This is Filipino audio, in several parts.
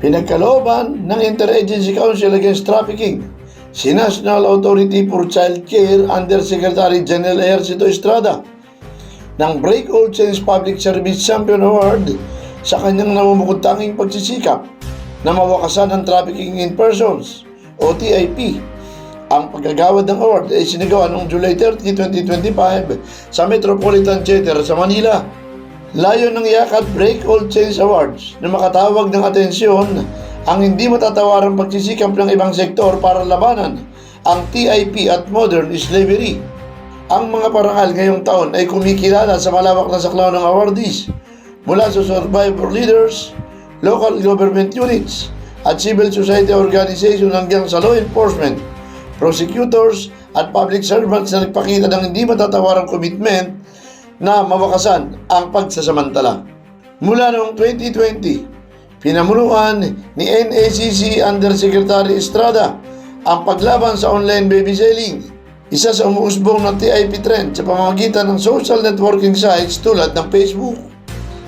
Pinagkalooban ng Interagency Council Against Trafficking si National Authority for Child Care Undersecretary General Ejercito Estrada ng Break All Chains Public Service Champion Award sa kanyang namumukod-tanging pagsisikap na mawakasan ang trafficking in persons o TIP. Ang paggagawad ng award ay sinagawa noong July 30, 2025 sa Metropolitan Theater sa Manila. Layo ng Yakat Break All Chains Awards na makatawag ng atensyon ang hindi matatawarang pagsisikap ng ibang sektor para labanan ang TIP at modern slavery. Ang mga parangal ngayong taon ay kumikilala sa malawak na saklaw ng awardees mula sa survivor leaders, local government units at civil society organization hanggang sa law enforcement, prosecutors at public servants na nagpakita ng hindi matatawarang commitment na mawakasan ang pagsasamantala. Mula noong 2020, pinamunuan ni NACC Undersecretary Estrada ang paglaban sa online baby selling, isa sa umuusbong na TIP trend sa pamamagitan ng social networking sites tulad ng Facebook.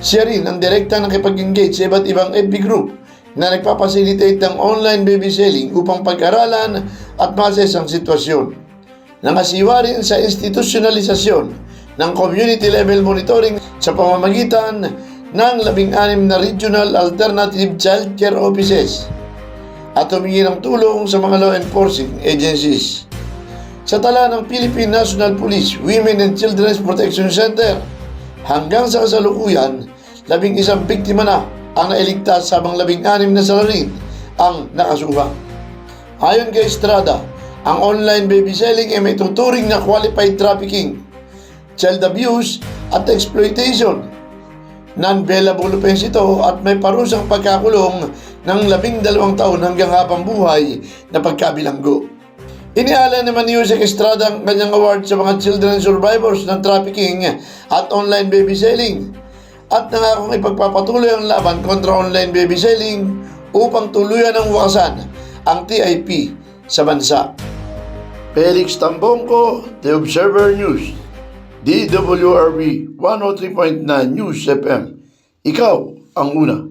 Siya rin ang direktang nakipag-engage sa iba't ibang FB group na nagpapasilitate ng online baby selling upang pag-aralan at ma-assess ang sitwasyon. Nangasiwa rin sa institutionalisasyon ng community level monitoring sa pamamagitan ng 16 na Regional Alternative Child Care Offices at humingi ng tulong sa mga law enforcing agencies. Sa tala ng Philippine National Police Women and Children's Protection Center, hanggang sa kasalukuyan, 11 biktima na ang nailigtas habang 16 na salarin ang nakasuha. Ayon kay Estrada, ang online baby selling ay may tuturing na qualified trafficking, child abuse at exploitation. Non-bailable offense ito at may parusang pagkakulong ng 12 taon hanggang habang buhay na pagkabilanggo. Iniala naman ni Yusek Estrada ang kanyang award sa mga children survivors ng trafficking at online baby selling at nangakong ipagpapatuloy ang laban kontra online baby selling upang tuluyan ng wakasan ang TIP sa bansa. Felix Tambongco, The Observer News, DWRB 103.9 News FM. Ikaw ang una.